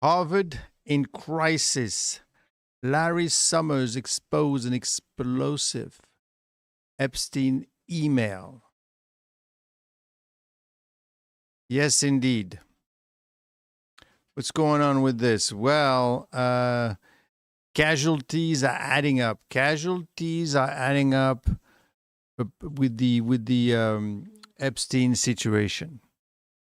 Harvard in crisis. Larry Summers exposed an explosive Epstein email. Yes, indeed. What's going on with this? Well, casualties are adding up. Casualties are adding up with the Epstein situation.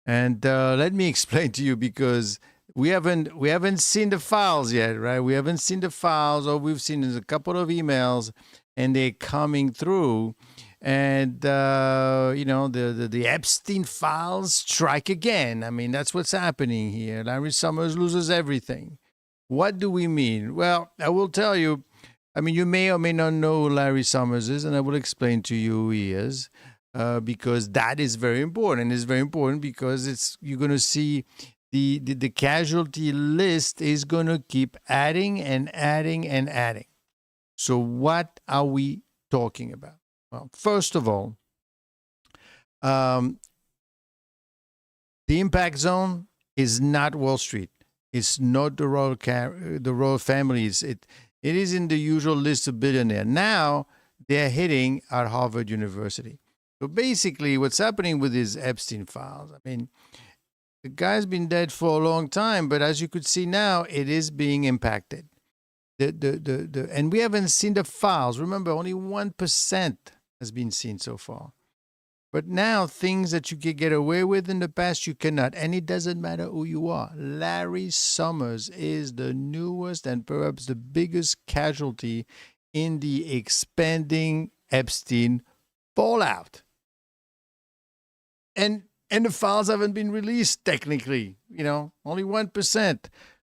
And let me explain to you, because we haven't seen the files yet, right? We haven't seen the files. All we've seen is a couple of emails, and they're coming through. And the Epstein files strike again. I mean, that's what's happening here. Larry Summers loses everything. What do we mean? Well, I will tell you. I mean, you may or may not know who Larry Summers is, and I will explain to you who he is, because that is very important. It's very important because you're going to see the casualty list is going to keep adding and adding and adding. So what are we talking about? Well, first of all, the impact zone is not Wall Street. It's not the royal families. It is in the usual list of billionaires. Now they're hitting at Harvard University. So basically, what's happening with these Epstein files? I mean, the guy's been dead for a long time, but as you could see now, it is being impacted. And we haven't seen the files. Remember, only 1% has been seen so far. But now, things that you could get away with in the past, you cannot. And it doesn't matter who you are. Larry Summers is the newest and perhaps the biggest casualty in the expanding Epstein fallout. And the files haven't been released technically. Only 1%.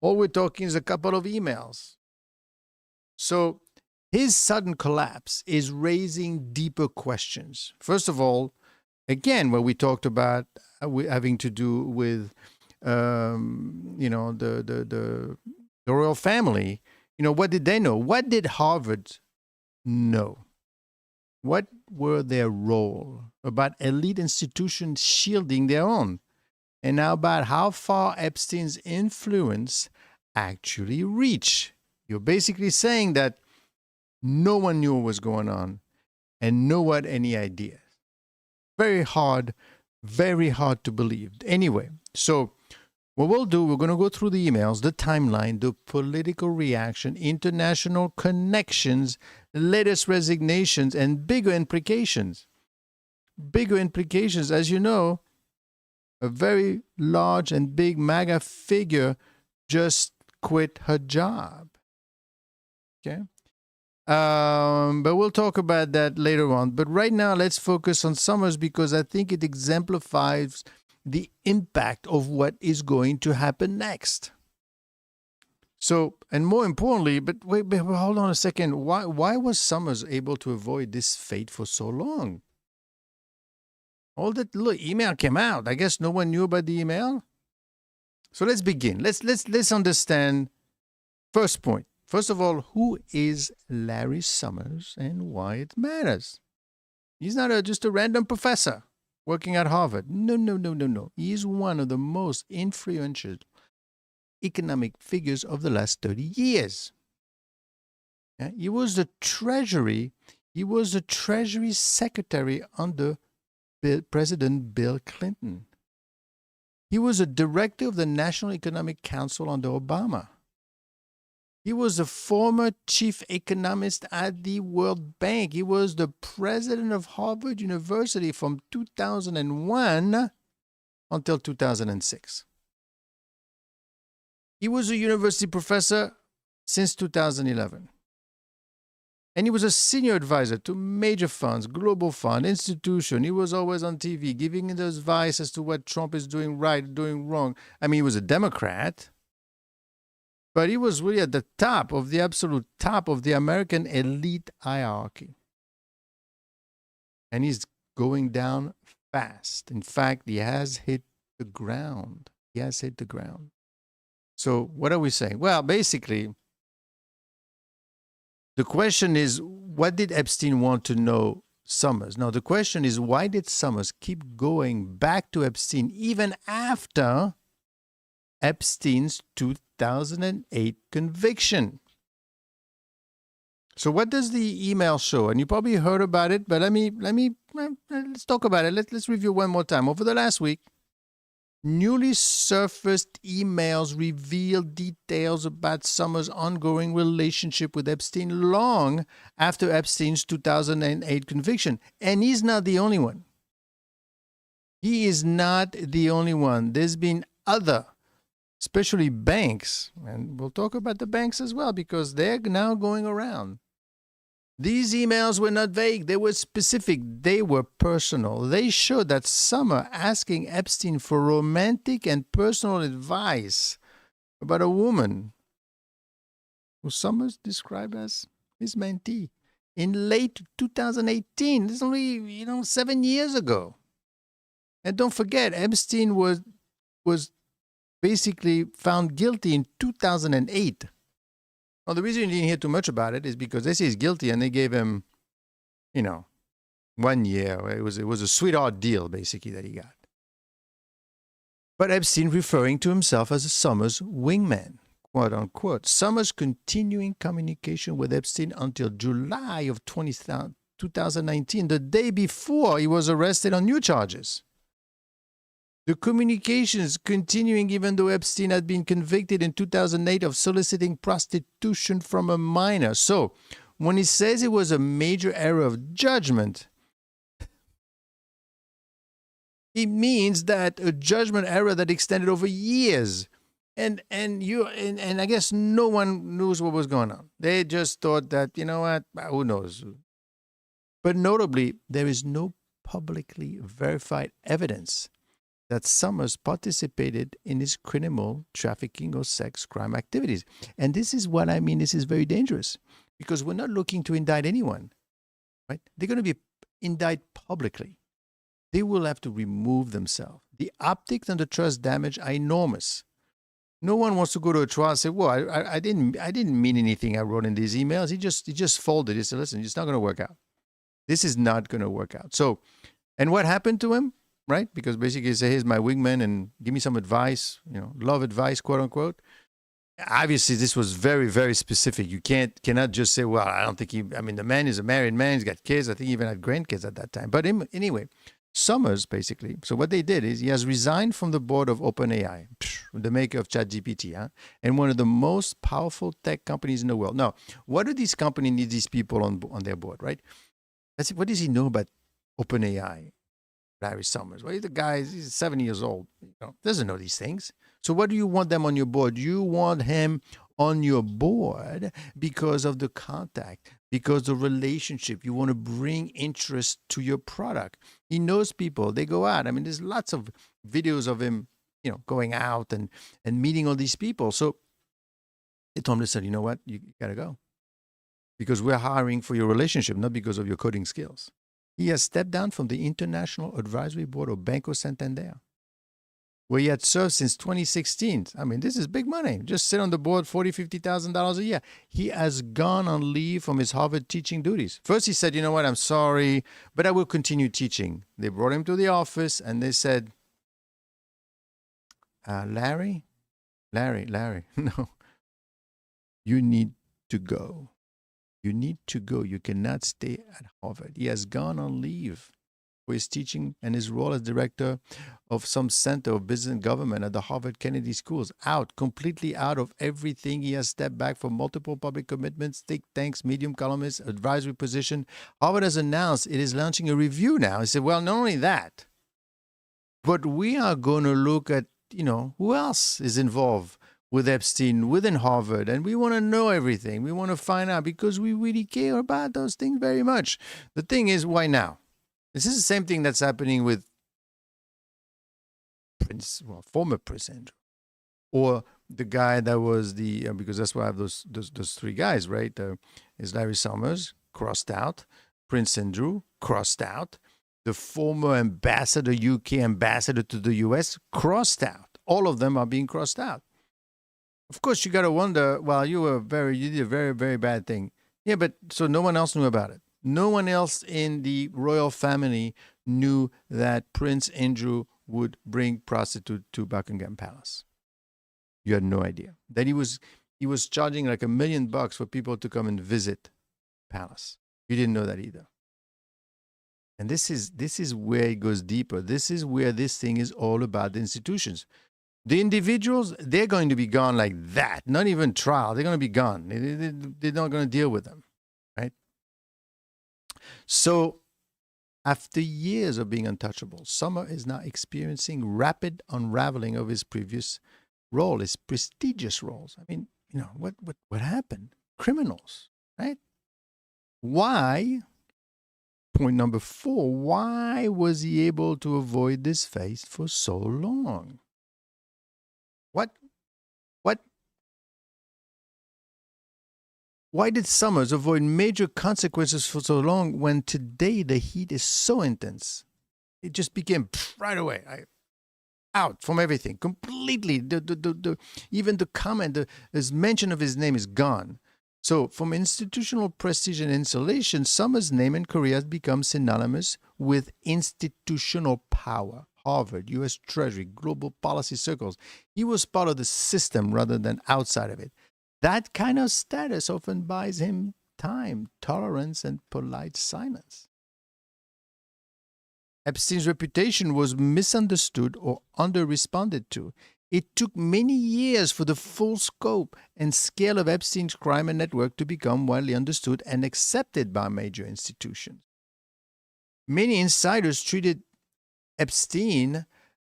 All we're talking is a couple of emails. So his sudden collapse is raising deeper questions. First of all, again, what we talked about having to do with, the royal family. What did they know? What did Harvard know? What were their role about elite institutions shielding their own? And now about how far Epstein's influence actually reached. You're basically saying that no one knew what was going on and no one had any idea. Very hard to believe. Anyway, so what we'll do, we're going to go through the emails, the timeline, the political reaction, international connections, latest resignations, and bigger implications. Bigger implications, as you know, a very large and big MAGA figure just quit her job. Okay? But we'll talk about that later on. But right now, let's focus on Summers because I think it exemplifies the impact of what is going to happen next. So, and more importantly, but wait, hold on a second. Why was Summers able to avoid this fate for so long? All that little email came out. I guess no one knew about the email. So let's begin. Let's understand. First point. First of all, who is Larry Summers and why it matters? He's not just a random professor working at Harvard. No. He is one of the most influential economic figures of the last 30 years. Yeah? He was the Treasury Secretary under President Bill Clinton. He was a director of the National Economic Council under Obama. He was a former chief economist at the World Bank. He was the president of Harvard University from 2001 until 2006. He was a university professor since 2011. And he was a senior advisor to major funds, global fund, institution. He was always on TV giving advice as to what Trump is doing right, doing wrong. I mean, he was a Democrat. But he was really at the top of the absolute top of the American elite hierarchy. And he's going down fast. In fact, he has hit the ground. So what are we saying? Well, basically, the question is, what did Epstein want to know Summers? Now, the question is, why did Summers keep going back to Epstein even after Epstein's 2008 conviction. So what does the email show? And you probably heard about it, but let's talk about it. Let's review one more time. Over the last week, newly surfaced emails reveal details about Summers' ongoing relationship with Epstein long after Epstein's 2008 conviction. And he's not the only one. He is not the only one. There's been other, especially banks, and we'll talk about the banks as well because they're now going around. These emails were not vague. They were specific. They were personal. They showed that Summer asking Epstein for romantic and personal advice about a woman who Summers described as his mentee in late 2018. This is only, 7 years ago. And don't forget, Epstein was basically found guilty in 2008. Well, the reason you didn't hear too much about it is because they say he's guilty and they gave him, 1 year. It was a sweetheart deal, basically, that he got. But Epstein referring to himself as a Summers wingman, quote unquote. Summers continuing communication with Epstein until July of 2019, the day before he was arrested on new charges. The communications continuing even though Epstein had been convicted in 2008 of soliciting prostitution from a minor. So, when he says it was a major error of judgment, it means that a judgment error that extended over years. And I guess no one knows what was going on. They just thought that, who knows? But notably, there is no publicly verified evidence that Summers participated in his criminal trafficking or sex crime activities. And this is what I mean. This is very dangerous because we're not looking to indict anyone, right? They're going to be indicted publicly. They will have to remove themselves. The optics and the trust damage are enormous. No one wants to go to a trial and say, well, I didn't mean anything I wrote in these emails. He just folded. He said, listen, it's not going to work out. This is not going to work out. So, and what happened to him? Right? Because basically you say, here's my wingman and give me some advice, love advice, quote unquote. Obviously, this was very, very specific. You cannot just say, well, I don't think the man is a married man. He's got kids. I think he even had grandkids at that time. But anyway, Summers, basically. So what they did is he has resigned from the board of OpenAI, the maker of ChatGPT, and one of the most powerful tech companies in the world. Now, what do these companies need these people on their board, right? What does he know about OpenAI? Larry Summers. Well, the guy, he's 70 years old. Doesn't know these things. So what do you want them on your board? You want him on your board because of the contact, because the relationship. You want to bring interest to your product. He knows people. They go out. There's lots of videos of him, going out and meeting all these people. So they told him, listen, you know what? You got to go. Because we're hiring for your relationship, not because of your coding skills. He has stepped down from the International Advisory Board of Banco Santander, where he had served since 2016. This is big money. Just sit on the board, $40,000, $50,000 a year. He has gone on leave from his Harvard teaching duties. First, he said, you know what, I'm sorry, but I will continue teaching. They brought him to the office, and they said, Larry, no, you need to go. You need to go. You cannot stay at Harvard. He has gone on leave for his teaching and his role as director of some center of business and government at the Harvard Kennedy Schools. Completely out of everything. He has stepped back from multiple public commitments, think tanks, medium columnist, advisory position. Harvard has announced it is launching a review now. He said, well, not only that, but we are going to look at, who else is involved with Epstein within Harvard, and we want to know everything. We want to find out because we really care about those things very much. The thing is, why now? This is the same thing that's happening with former Prince Andrew, or the guy that was because that's why I have those three guys, right? Is Larry Summers, crossed out, Prince Andrew, crossed out, the former ambassador, UK ambassador to the US, crossed out. All of them are being crossed out. Of course, you got to wonder, well, you did a very, very bad thing. Yeah, but so no one else knew about it. No one else in the royal family knew that Prince Andrew would bring prostitute to Buckingham Palace. You had no idea. That he was charging like $1 million for people to come and visit Palace. You didn't know that either. And this is where it goes deeper. This is where this thing is all about the institutions. The individuals, they're going to be gone like that. Not even trial. They're going to be gone. They're not going to deal with them, right? So after years of being untouchable, Summer is now experiencing rapid unraveling of his previous role, his prestigious roles. I mean, what happened? Criminals, right? Why? Point number 4, why was he able to avoid this fate for so long? Why did Summers avoid major consequences for so long when today the heat is so intense? It just became right away, out from everything, completely. Even the comment, the mention of his name is gone. So from institutional prestige and insulation, Summers' name and career has become synonymous with institutional power. Harvard, U.S. Treasury, global policy circles. He was part of the system rather than outside of it. That kind of status often buys him time, tolerance, and polite silence. Epstein's reputation was misunderstood or under-responded to. It took many years for the full scope and scale of Epstein's crime and network to become widely understood and accepted by major institutions. Many insiders treated Epstein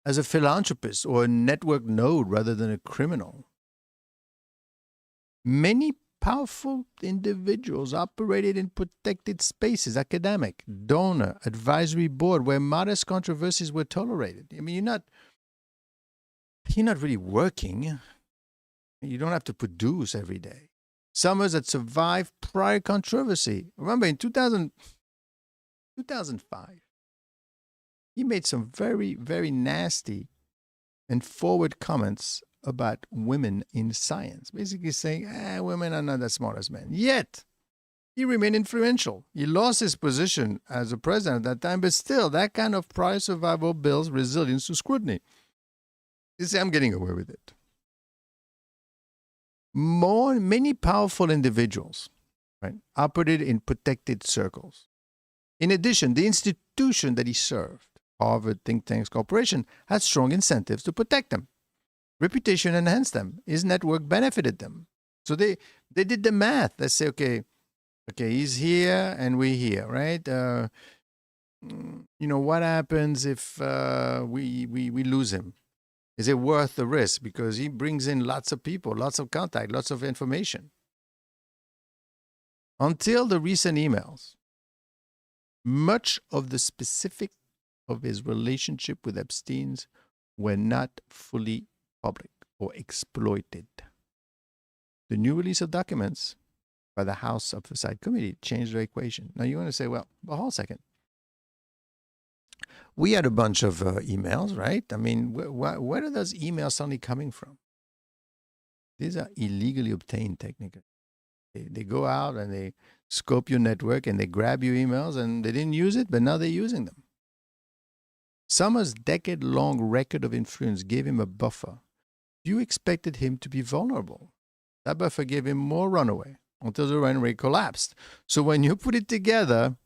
as a philanthropist or a network node rather than a criminal. Many powerful individuals operated in protected spaces, academic, donor, advisory board, where modest controversies were tolerated. I mean, you're not really working. You don't have to produce every day. Summers had survived prior controversy. Remember, in 2005, he made some very, very nasty and forward comments about women in science, basically saying, women are not as smart as men. Yet, he remained influential. He lost his position as a president at that time, but still, that kind of prior survival builds resilience to scrutiny. You see, I'm getting away with it. Many powerful individuals, right, operated in protected circles. In addition, the institution that he served, Harvard Think Tanks Corporation, had strong incentives to protect them. Reputation enhanced them. His network benefited them. So they did the math. They say, okay, he's here and we're here, right? What happens if we lose him? Is it worth the risk? Because he brings in lots of people, lots of contact, lots of information. Until the recent emails, much of the specifics of his relationship with Epstein's were not fully public or exploited. The new release of documents by the House Oversight Committee changed the equation. Now you want to say, well, hold on a second. We had a bunch of emails, right? I mean, where are those emails suddenly coming from? These are illegally obtained technically. They go out and they scope your network and they grab your emails and they didn't use it, but now they're using them. Summers' decade-long record of influence gave him a buffer. You expected him to be vulnerable. That buffer gave him more runaway until the runway collapsed. So when you put it together,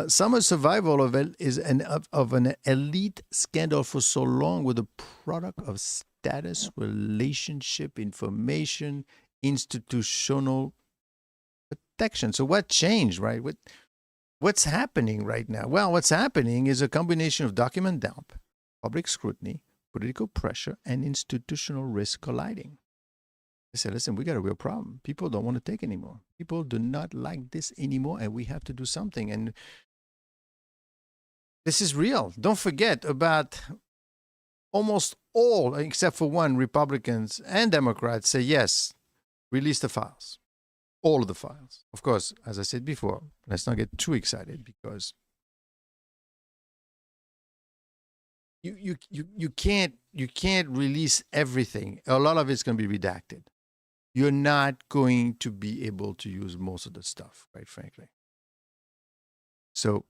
Summers' survival of an elite scandal for so long was a product of status, relationship, information, institutional protection. So what changed, right? What's happening right now? Well, what's happening is a combination of document dump, public scrutiny, political pressure, and institutional risk colliding. They said, listen, we got a real problem. People don't want to take anymore. People do not like this anymore, and we have to do something. And this is real. Don't forget about almost all, except for one, Republicans and Democrats say, yes, release the files. All of the files. Of course, as I said before, let's not get too excited because you can't release everything. A lot of it's going to be redacted. You're not going to be able to use most of the stuff, quite frankly. So,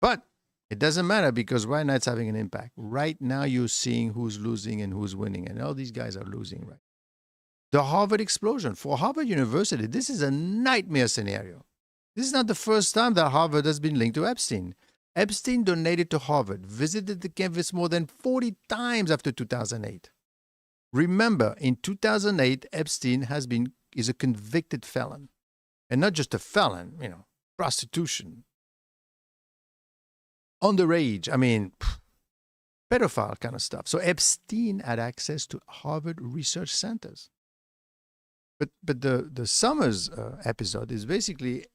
but It doesn't matter because right now it's having an impact. Right now you're seeing who's losing and who's winning, and all these guys are losing, right? The Harvard explosion. For Harvard University, this is a nightmare scenario. This is not the first time that Harvard has been linked to Epstein. Epstein donated to Harvard, visited the campus more than 40 times after 2008. Remember, in 2008, Epstein is a convicted felon. And not just a felon, prostitution, underage, pedophile kind of stuff. So Epstein had access to Harvard research centers. But the Summers episode is basically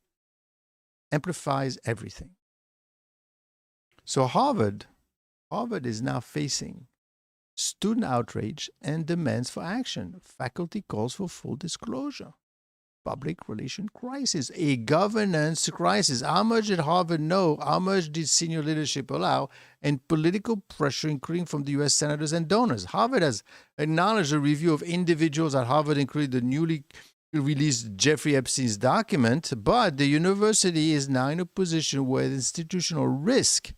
amplifies everything. So Harvard is now facing student outrage and demands for action. Faculty calls for full disclosure. Public relation crisis, a governance crisis. How much did Harvard know? How much did senior leadership allow? And political pressure, including from the U.S. senators and donors. Harvard has acknowledged a review of individuals at Harvard, including the newly released Jeffrey Epstein's document, but the university is now in a position where the institutional risk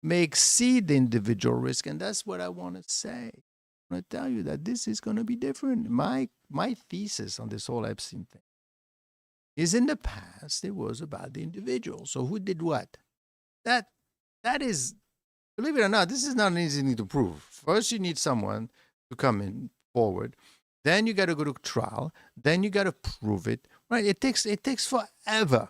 may exceed the individual risk, and that's what I want to say. I want to tell you that this is going to be different. My thesis on this whole Epstein thing is in the past, it was about the individual. So who did what? That is, believe it or not, this is not an easy thing to prove. First, you need someone to come in forward. Then you got to go to trial. Then you got to prove it. Right? It takes forever.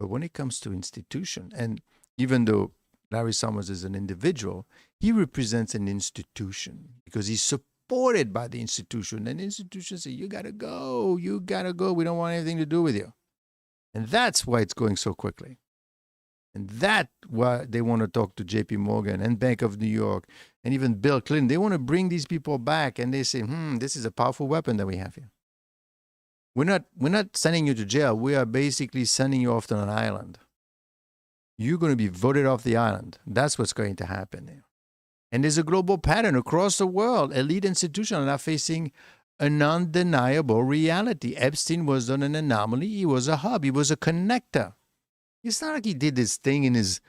But when it comes to institution, and even though Larry Summers is an individual, he represents an institution because he's supported by the institution. And the institution says, you got to go. You got to go. We don't want anything to do with you. And that's why it's going so quickly. And that's why they want to talk to JP Morgan and Bank of New York and even Bill Clinton. They want to bring these people back, and they say, this is a powerful weapon that we have here. We're not sending you to jail. We are basically sending you off to an island. You're going to be voted off the island. That's what's going to happen there. And there's a global pattern across the world. Elite institutions are now facing an undeniable reality. Epstein was not an anomaly. He was a hub. He was a connector. It's not like he did this thing in his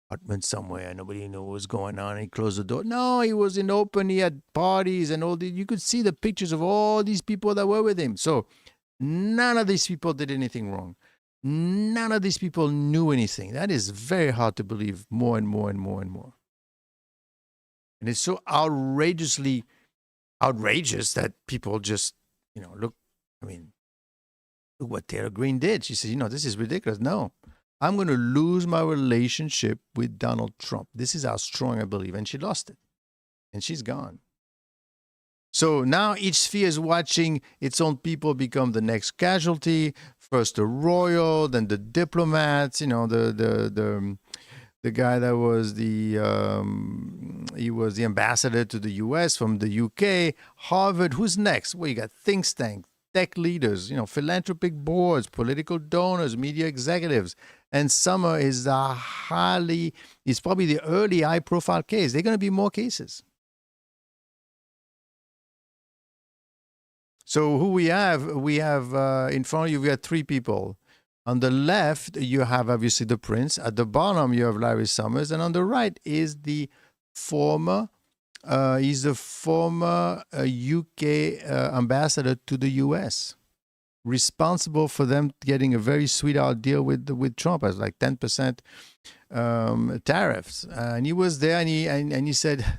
apartment somewhere. Nobody knew what was going on. He closed the door. No, he was in open. He had parties and all the. You could see the pictures of all these people that were with him. So none of these people did anything wrong. None of these people knew anything. That is very hard to believe more and more and more and more. And it's so outrageously outrageous that people just, look what Taylor Greene did. She said, this is ridiculous. No, I'm going to lose my relationship with Donald Trump. This is how strong I believe. And she lost it. And she's gone. So now each sphere is watching its own people become the next casualty. First the royal, then the diplomats, the guy that was he was the ambassador to the US from the UK, Harvard. Who's next? Well, you got think tanks, tech leaders, philanthropic boards, political donors, media executives. And Summer is probably the early high-profile case. There are going to be more cases. So who we have in front of you, we have three people. On the left, you have obviously the prince. At the bottom, you have Larry Summers. And on the right is the former UK ambassador to the US, responsible for them getting a very sweetheart deal with Trump as like 10% tariffs. And he was there and he said,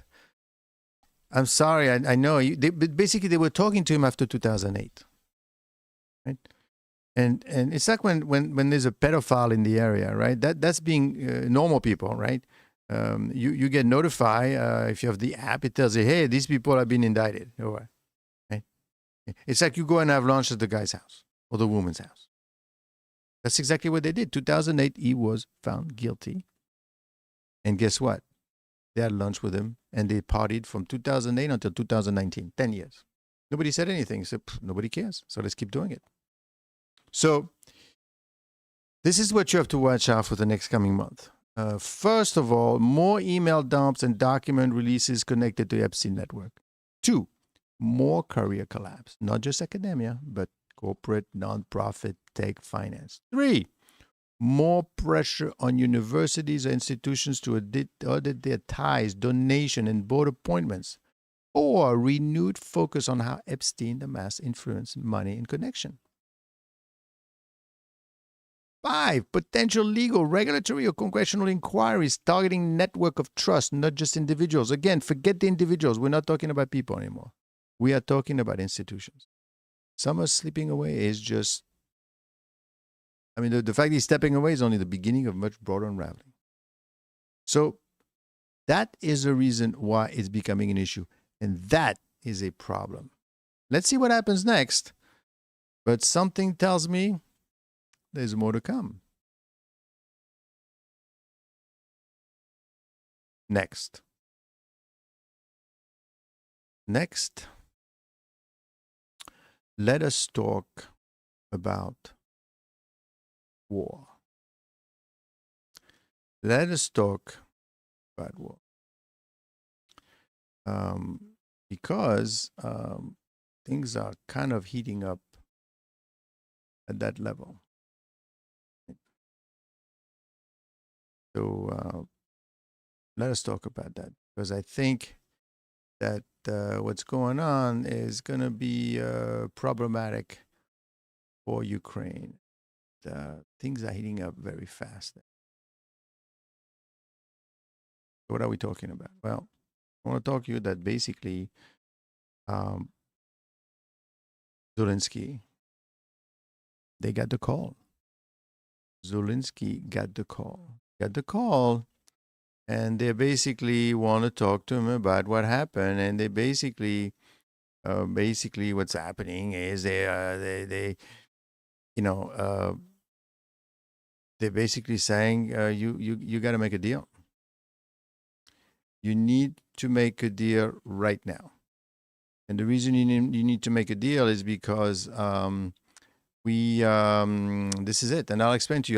I'm sorry, I know. Basically, they were talking to him after 2008. Right? And it's like when there's a pedophile in the area, right? That's being normal people, right? You get notified if you have the app. It tells you, hey, these people have been indicted. Right? It's like you go and have lunch at the guy's house or the woman's house. That's exactly what they did. 2008, he was found guilty. And guess what? They had lunch with him, and they partied from 2008 until 2019, 10 years. Nobody said anything. So nobody cares. So let's keep doing it. So this is what you have to watch out for the next coming month. First of all, more email dumps and document releases connected to the Epstein network. 2, more career collapse, not just academia, but corporate, nonprofit, tech, finance. 3, more pressure on universities or institutions to audit their ties, donation, and board appointments, or renewed focus on how Epstein amassed influence, money, and connection. 5, potential legal, regulatory, or congressional inquiries targeting network of trust, not just individuals. Again, forget the individuals. We're not talking about people anymore. We are talking about institutions. Some are slipping away is just, I mean, the fact he's stepping away is only the beginning of much broader unraveling. So that is the reason why it's becoming an issue. And that is a problem. Let's see what happens next. But something tells me there's more to come. Next, let us talk about war. Let us talk about war. Because things are kind of heating up at that level. So let us talk about that, because I think that what's going on is going to be problematic for Ukraine. Things are heating up very fast. What are we talking about? Well, I want to talk to you that basically Zelensky, they got the call. Zelensky got the call. And they basically want to talk to him about what happened. And they basically what's happening is they're basically saying you got to make a deal. You need to make a deal right now. And the reason you need to make a deal is because this is it. And I'll explain to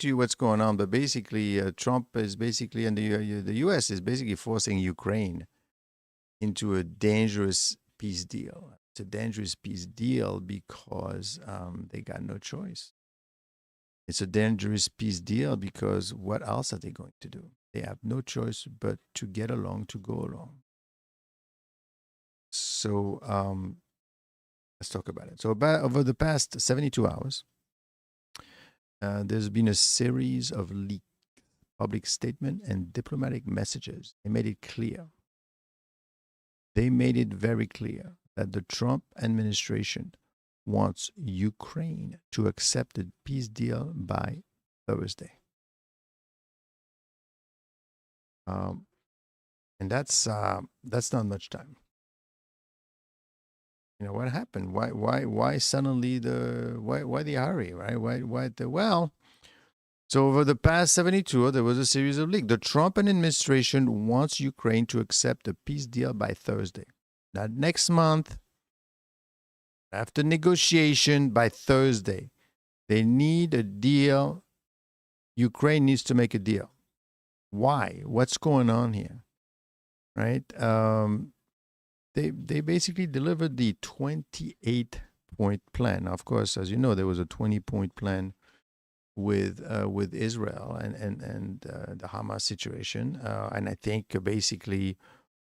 you what's going on. But basically, Trump is basically, and the U.S. is basically forcing Ukraine into a dangerous peace deal. It's a dangerous peace deal because they got no choice. It's a dangerous peace deal because what else are they going to do? They have no choice but to get along, to go along. So let's talk about it. So over the past 72 hours, there's been a series of leaked public statements and diplomatic messages. They made it clear. They made it very clear that the Trump administration wants Ukraine to accept a peace deal by Thursday. And that's not much time. You know what happened? Why suddenly why the hurry, right? Well, so over the past 72, there was a series of leaks. The Trump administration wants Ukraine to accept a peace deal by Thursday. Not next month. After negotiation by Thursday. They need a deal. Ukraine needs to make a deal. Why? What's going on here? Right? They basically delivered the 28-point plan. Now, of course, as you know, there was a 20-point plan with Israel and the Hamas situation. And I think basically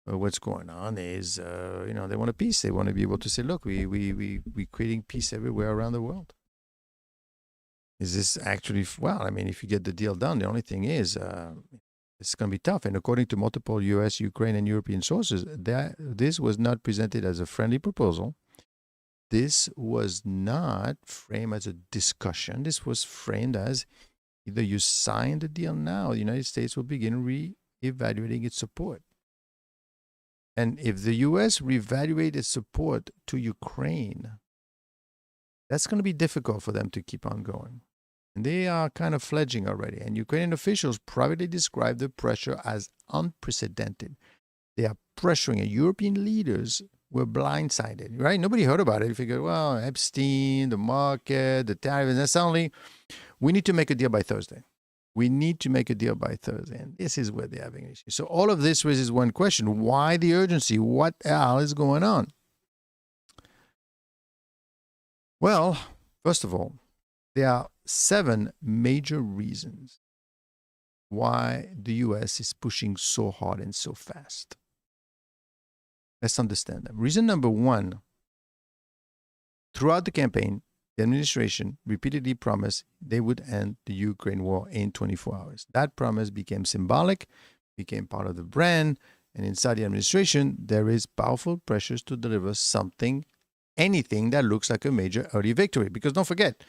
what's going on is they want a peace. They want to be able to say, look, we're creating peace everywhere around the world. Is this actually, well, I mean, if you get the deal done, the only thing is it's going to be tough. And according to multiple U.S., Ukraine, and European sources, this was not presented as a friendly proposal. This was not framed as a discussion. This was framed as either you sign the deal now, the United States will begin re-evaluating its support. And if the U.S. reevaluate its support to Ukraine, that's going to be difficult for them to keep on going. And they are kind of fledging already. And Ukrainian officials privately describe the pressure as unprecedented. They are pressuring, and European leaders were blindsided, right? Nobody heard about it. You figured, well, Epstein, the market, the tariffs, and suddenly we need to make a deal by Thursday. We need to make a deal by Thursday. And this is where they're having an issue. So all of this raises one question. Why the urgency? What the hell is going on? Well, first of all, There are 7 major reasons why the US is pushing so hard and so fast. Let's understand them. Reason number 1, throughout the campaign, the administration repeatedly promised they would end the Ukraine war in 24 hours. That promise became symbolic, became part of the brand, and inside the administration, there is powerful pressures to deliver something, anything that looks like a major early victory. Because don't forget,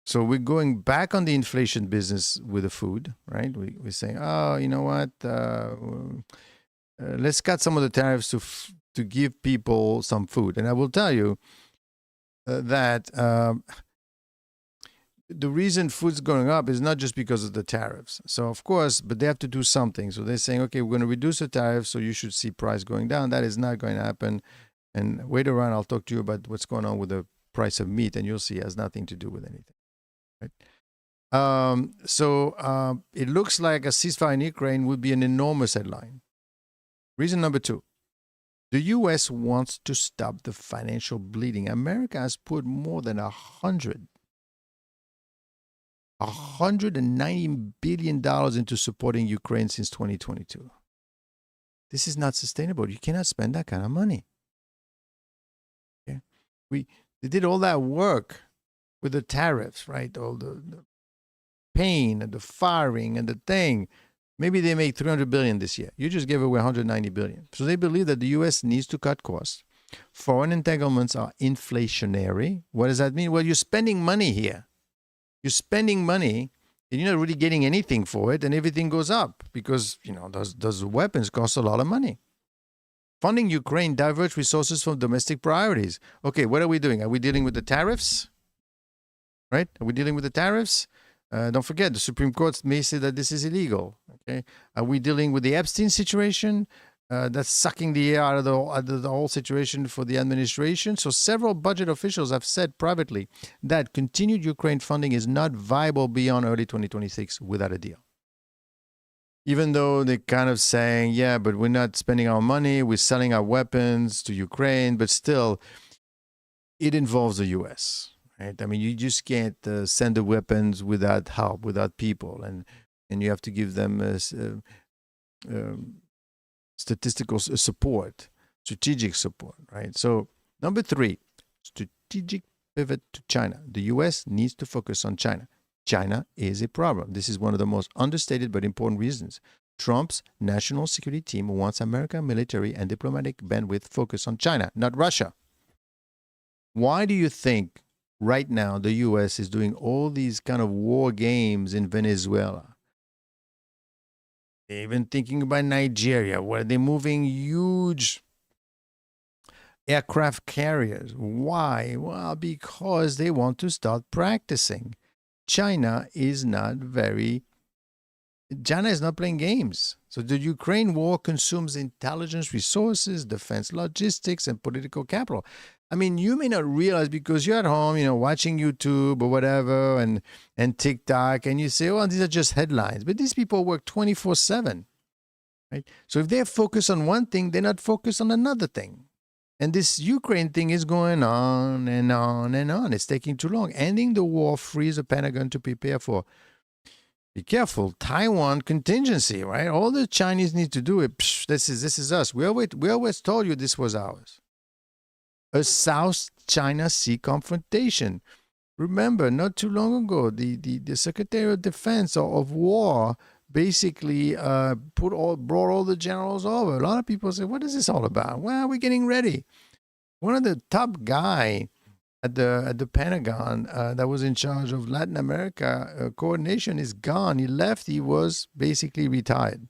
so we're going back on the inflation business with the food, right? We're saying, oh, you know what? Let's cut some of the tariffs to give people some food. And I will tell you that the reason food's going up is not just because of the tariffs. So, of course, but they have to do something. So they're saying, okay, we're going to reduce the tariffs, so you should see price going down. That is not going to happen. And wait around, I'll talk to you about what's going on with the price of meat, and you'll see it has nothing to do with anything. Right? It looks like a ceasefire in Ukraine would be an enormous headline. Reason number 2, the U.S. wants to stop the financial bleeding. America has put more than $190 billion into supporting Ukraine since 2022. This is not sustainable. You cannot spend that kind of money. Okay? They did all that work with the tariffs, right? All the pain and the firing and the thing. Maybe they make $300 billion this year. You just gave away $190 billion. So they believe that the U.S. needs to cut costs. Foreign entanglements are inflationary. What does that mean? Well, you're spending money here. You're spending money, and you're not really getting anything for it, and everything goes up because, those weapons cost a lot of money. Funding Ukraine diverts resources from domestic priorities. Okay, what are we doing? Are we dealing with the tariffs? Right? Are we dealing with the tariffs? Don't forget, the Supreme Court may say that this is illegal. Okay, are we dealing with the Epstein situation? That's sucking the air out of the whole situation for the administration. So several budget officials have said privately that continued Ukraine funding is not viable beyond early 2026 without a deal. Even though they're kind of saying, yeah, but we're not spending our money, we're selling our weapons to Ukraine, but still, it involves the U.S., right? I mean, you just can't send the weapons without help, without people, and you have to give them statistical support, strategic support, right? So, number 3, strategic pivot to China. The U.S. needs to focus on China. China is a problem. This is one of the most understated but important reasons. Trump's national security team wants American military and diplomatic bandwidth focused on China, not Russia. Why do you think right now the U.S. is doing all these kind of war games in Venezuela? They're even thinking about Nigeria, where they're moving huge aircraft carriers. Why? Well, because they want to start practicing. China is not playing games. So the Ukraine war consumes intelligence resources, defense logistics, and political capital. I mean, you may not realize because you're at home, watching YouTube or whatever and TikTok, and you say, oh, these are just headlines. But these people work 24/7, right? So if they're focused on one thing, they're not focused on another thing. And this Ukraine thing is going on and on and on. It's taking too long. Ending the war frees the Pentagon to prepare for, be careful, Taiwan contingency, right? All the Chinese need to do it. This is us. We always told you this was ours. A South China Sea confrontation. Remember, not too long ago, the Secretary of Defense of War basically brought all the generals over. A lot of people say, what is this all about? Well, we're getting ready. One of the top guy at the Pentagon that was in charge of Latin America coordination is gone. He left. He was basically retired.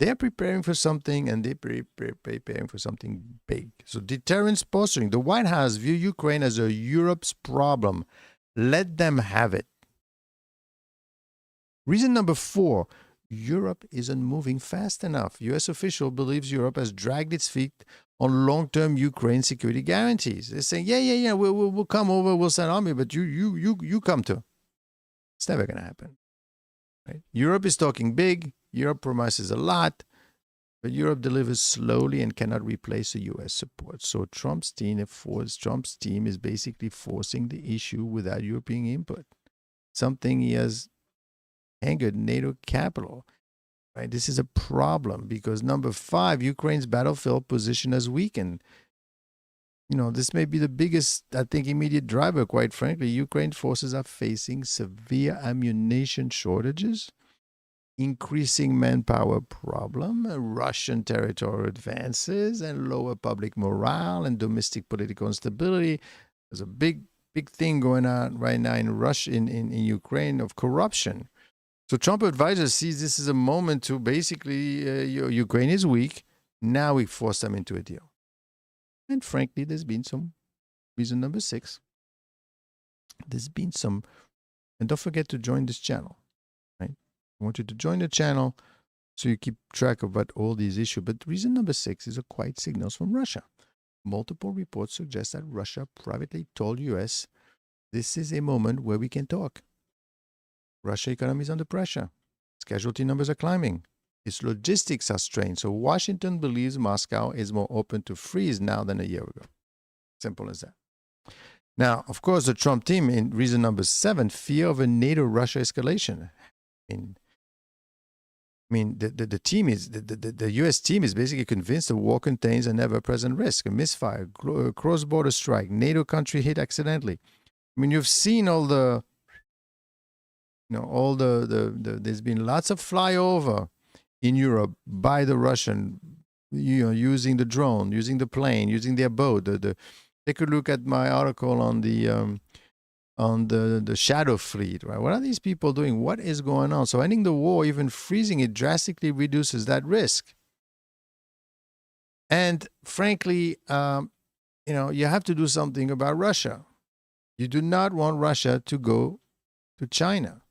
They're preparing for something, and they're preparing for something big. So deterrence posturing. The White House view Ukraine as a Europe's problem. Let them have it. Reason number 4, Europe isn't moving fast enough. U.S. official believes Europe has dragged its feet on long-term Ukraine security guarantees. They're saying, yeah, we'll come over, we'll send army, but you come too. It's never going to happen. Right? Europe is talking big. Europe promises a lot. But Europe delivers slowly and cannot replace the US support. So Trump's team is basically forcing the issue without European input. Something he has angered NATO capital. Right? This is a problem because number 5, Ukraine's battlefield position has weakened. This may be the biggest, I think, immediate driver, quite frankly. Ukraine forces are facing severe ammunition shortages, increasing manpower problem, Russian territorial advances, and lower public morale and domestic political instability. There's a big thing going on right now in Russia, in Ukraine, of corruption. So Trump advisors sees this as a moment to basically, Ukraine is weak. Now we force them into a deal. And frankly, there's been some reason number 6. There's been some, and don't forget to join this channel, right? I want you to join the channel so you keep track of what all these issues. But reason number 6 is a quiet signals from Russia. Multiple reports suggest that Russia privately told US, this is a moment where we can talk. Russia economy is under pressure. Its casualty numbers are climbing. Its logistics are strained. So Washington believes Moscow is more open to freeze now than a year ago. Simple as that. Now, of course, the Trump team, in reason number 7, fear of a NATO-Russia escalation. The team is the U.S. team is basically convinced the war contains an ever-present risk: a misfire, cross-border strike, NATO country hit accidentally. You've seen all the, there's been lots of flyover in Europe by the Russian, using the drone, using the plane, using their boat. Take a look at my article on the shadow fleet, right? What are these people doing? What is going on? So ending the war, even freezing it, drastically reduces that risk. And frankly, you have to do something about Russia. You do not want Russia to go to China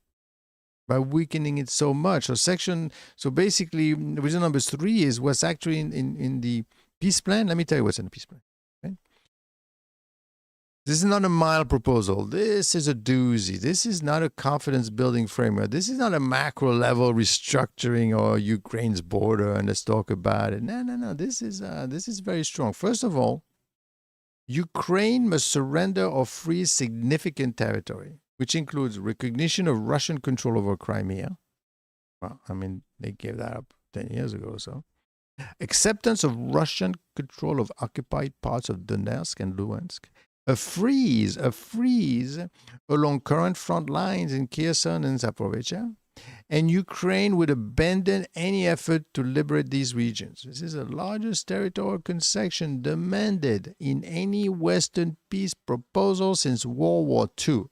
by weakening it so much. So basically, reason number 3 is what's actually in the peace plan. Let me tell you what's in the peace plan. Okay? This is not a mild proposal. This is a doozy. This is not a confidence-building framework. This is not a macro-level restructuring or Ukraine's border and let's talk about it. No. This is very strong. First of all, Ukraine must surrender or freeze significant territory, which includes recognition of Russian control over Crimea. Well, they gave that up 10 years ago or so. Acceptance of Russian control of occupied parts of Donetsk and Luhansk. A freeze along current front lines in Kherson and Zaporizhia. And Ukraine would abandon any effort to liberate these regions. This is the largest territorial concession demanded in any Western peace proposal since World War II.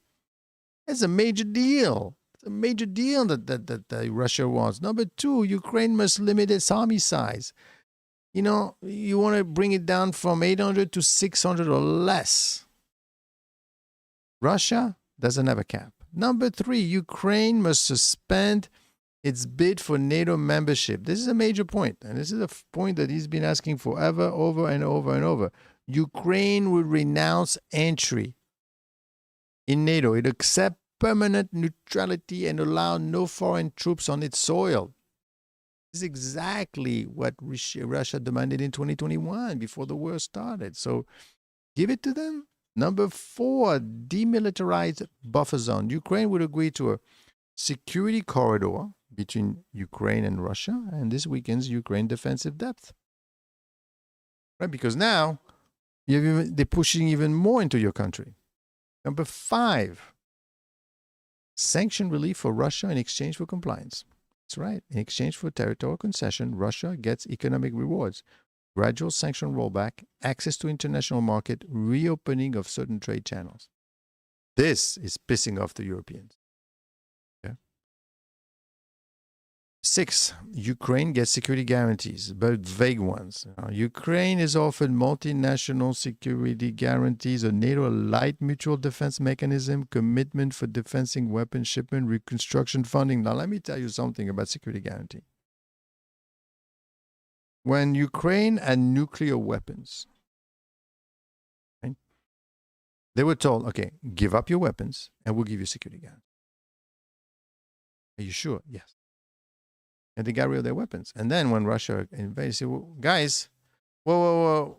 It's a major deal. It's a major deal that Russia wants. Number 2, Ukraine must limit its army size. You want to bring it down from 800 to 600 or less. Russia doesn't have a cap. Number 3, Ukraine must suspend its bid for NATO membership. This is a major point, and this is a point that he's been asking forever, over and over and over. Ukraine would renounce entry in NATO. It accept permanent neutrality and allow no foreign troops on its soil. This is exactly what Russia demanded in 2021 before the war started. So give it to them. Number 4, demilitarized buffer zone. Ukraine would agree to a security corridor between Ukraine and Russia, and this weakens Ukraine's defensive depth. Right? Because now they're pushing even more into your country. Number 5, sanction relief for Russia in exchange for compliance. That's right. In exchange for territorial concession, Russia gets economic rewards. Gradual sanction rollback, access to international market, reopening of certain trade channels. This is pissing off the Europeans. Okay. 6, Ukraine gets security guarantees, but vague ones. Ukraine is offered multinational security guarantees, a NATO light mutual defense mechanism, commitment for defending weapon shipment, reconstruction funding. Now, let me tell you something about security guarantee. When Ukraine had nuclear weapons, right, they were told, okay, give up your weapons and we'll give you security guarantee. Are you sure? Yes. and they got rid of their weapons. And then when Russia invaded, they said, well, guys, whoa.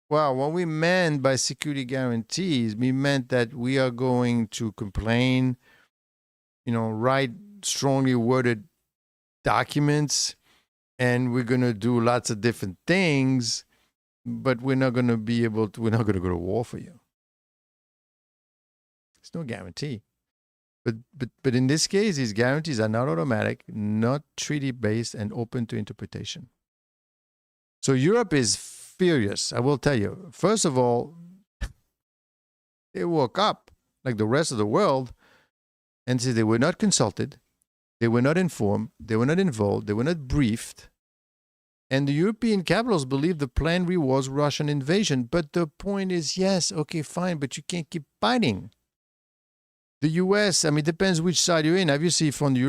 Well, what we meant by security guarantees, we meant that we are going to complain, write strongly worded documents, and we're going to do lots of different things, but we're not going to we're not going to go to war for you. There's no guarantee. But in this case, these guarantees are not automatic, not treaty-based, and open to interpretation. So Europe is furious, I will tell you. First of all, they woke up like the rest of the world and said they were not consulted, they were not informed, they were not involved, they were not briefed. And the European capitals believe the plan rewards Russian invasion. But the point is, yes, okay, fine, but you can't keep fighting. The U.S., it depends which side you're in. Obviously, from the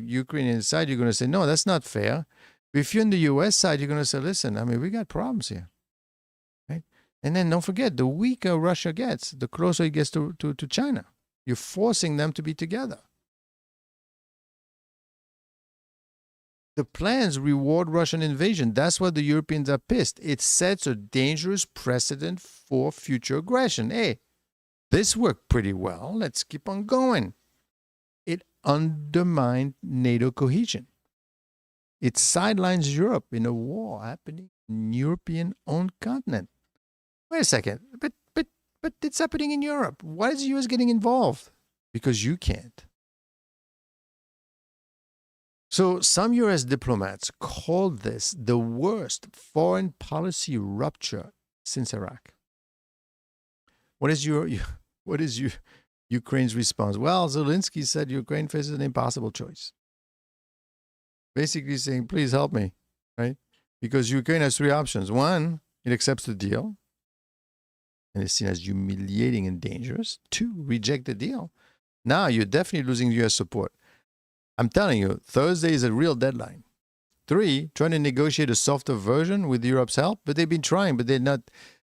Ukrainian side, you're going to say, no, that's not fair. But if you're in the U.S. side, you're going to say, listen, we got problems here. Right? And then don't forget, the weaker Russia gets, the closer it gets to China. You're forcing them to be together. The plans reward Russian invasion. That's why the Europeans are pissed. It sets a dangerous precedent for future aggression. Hey, this worked pretty well. Let's keep on going. It undermined NATO cohesion. It sidelines Europe in a war happening in European-owned continent. Wait a second. But it's happening in Europe. Why is the U.S. getting involved? Because you can't. So some U.S. diplomats called this the worst foreign policy rupture since Iraq. What is Ukraine's response? Well, Zelensky said Ukraine faces an impossible choice. Basically saying, please help me, right? Because Ukraine has three options. One, it accepts the deal, and it's seen as humiliating and dangerous. Two, reject the deal. Now you're definitely losing U.S. support. I'm telling you, Thursday is a real deadline. Three, trying to negotiate a softer version with Europe's help, but they've been trying, but they're not.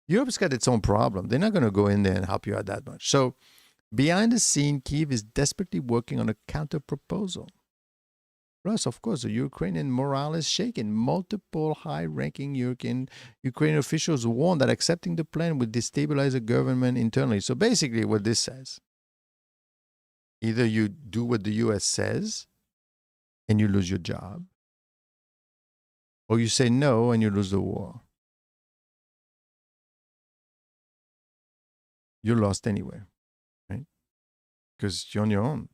Europe's got its own problem. They're not going to go in there and help you out that much. So behind the scene, Kyiv is desperately working on a counter-proposal. Plus, of course, the Ukrainian morale is shaken. Multiple high-ranking Ukrainian officials warn that accepting the plan would destabilize the government internally. So basically what this says, either you do what the U.S. says and you lose your job, or you say no and you lose the war. You're lost anyway, right? Because you're on your own.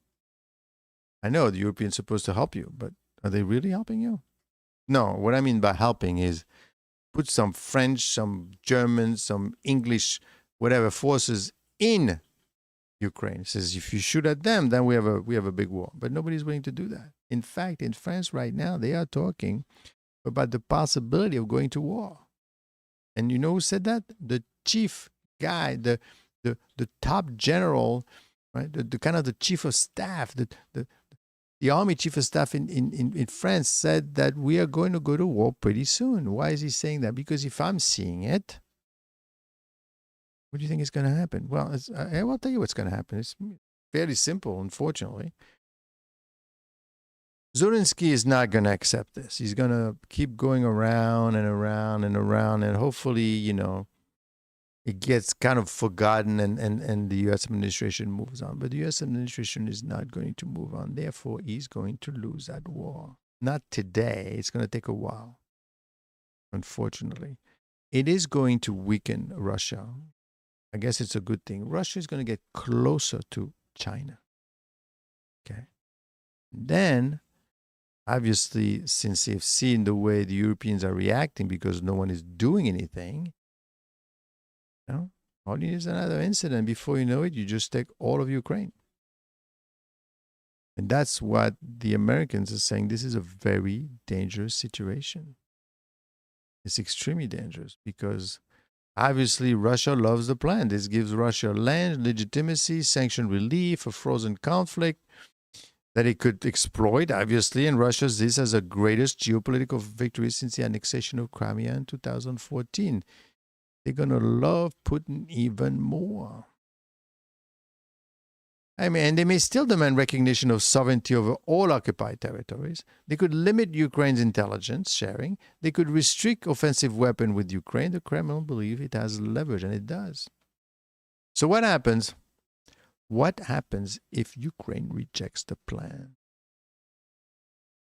I know the Europeans are supposed to help you, but are they really helping you? No, what I mean by helping is put some French, some German, some English, whatever forces in Ukraine. It says if you shoot at them, then we have a big war. But nobody's willing to do that. In fact, in France right now, they are talking about the possibility of going to war. And you know who said that? The chief guy, the top general, right? The kind of the chief of staff, the army chief of staff in France said that we are going to go to war pretty soon. Why is he saying that? Because if I'm seeing it, what do you think is going to happen? Well, I will tell you what's going to happen. It's fairly simple, unfortunately. Zelensky is not going to accept this. He's going to keep going around and around and around, and hopefully, it gets kind of forgotten and the U.S. administration moves on. But the U.S. administration is not going to move on. Therefore, he's going to lose that war. Not today. It's going to take a while, unfortunately. It is going to weaken Russia. I guess it's a good thing. Russia is going to get closer to China. Okay. Then, obviously, since they've seen the way the Europeans are reacting because no one is doing anything, all you need is another incident. Before you know it, you just take all of Ukraine. And that's what the Americans are saying. This is a very dangerous situation. It's extremely dangerous because obviously Russia loves the plan. This gives Russia land, legitimacy, sanction relief, a frozen conflict that it could exploit, obviously. And Russia sees this as the greatest geopolitical victory since the annexation of Crimea in 2014. They're going to love Putin even more. I mean, and they may still demand recognition of sovereignty over all occupied territories. They could limit Ukraine's intelligence sharing. They could restrict offensive weapons with Ukraine. The Kremlin believes it has leverage, and it does. So what happens? What happens if Ukraine rejects the plan?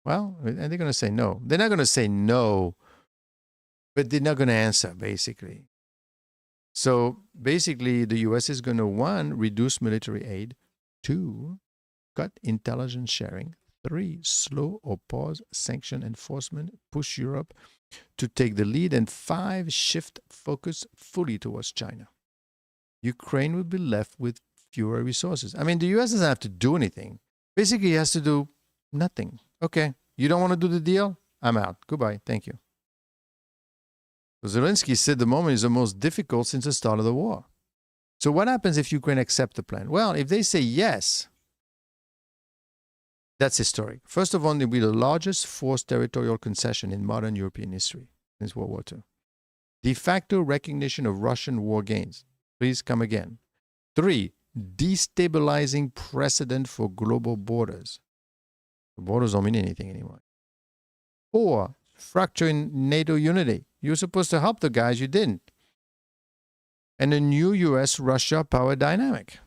Well, and they're going to say no. They're not going to say no, but they're not going to answer, basically. So basically, the U.S. is going to, 1, reduce military aid, 2, cut intelligence sharing, 3, slow or pause sanction enforcement, push Europe to take the lead, and 5, shift focus fully towards China. Ukraine will be left with fewer resources. I mean, the U.S. doesn't have to do anything. Basically, it has to do nothing. Okay, you don't want to do the deal? I'm out. Goodbye. Thank you. Zelensky said the moment is the most difficult since the start of the war. So what happens if Ukraine accepts the plan? Well, if they say yes, that's historic. First of all, it will be the largest forced territorial concession in modern European history since World War II. De facto recognition of Russian war gains. Please come again. 3, destabilizing precedent for global borders. The borders don't mean anything anymore. 4, fracturing NATO unity. You were supposed to help the guys, you didn't. And a new U.S.-Russia power dynamic.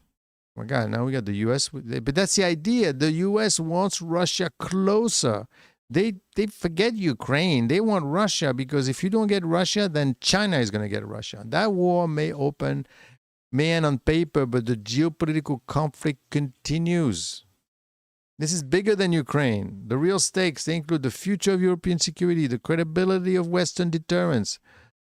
Oh my God, now we got the U.S. But that's the idea. The U.S. wants Russia closer. They forget Ukraine. They want Russia because if you don't get Russia, then China is going to get Russia. That war may end on paper, but the geopolitical conflict continues. This is bigger than Ukraine. The real stakes, they include the future of European security, the credibility of Western deterrence.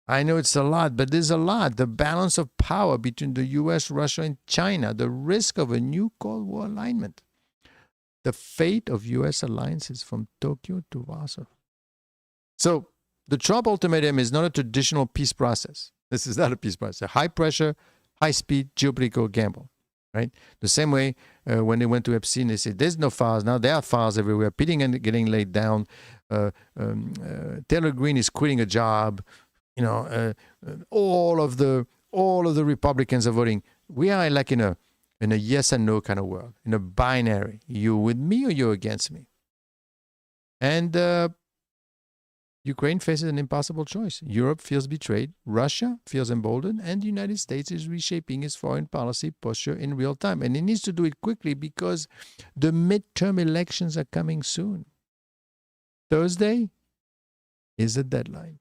I know it's a lot, but there's a lot. The balance of power between the U.S., Russia, and China, the risk of a new Cold War alignment, the fate of U.S. alliances from Tokyo to Warsaw. So the Trump ultimatum is not a traditional peace process. This is not a peace process. A high pressure, high speed geopolitical gamble. Right? The same way when they went to Epstein, they said, there's no files. Now there are files everywhere. Pitting and getting laid down. Taylor Greene is quitting a job. You know, all of the Republicans are voting. We are like in a yes and no kind of world, in a binary. You with me or you against me? And Ukraine faces an impossible choice. Europe feels betrayed, Russia feels emboldened, and the United States is reshaping its foreign policy posture in real time. And it needs to do it quickly because the midterm elections are coming soon. Thursday is the deadline.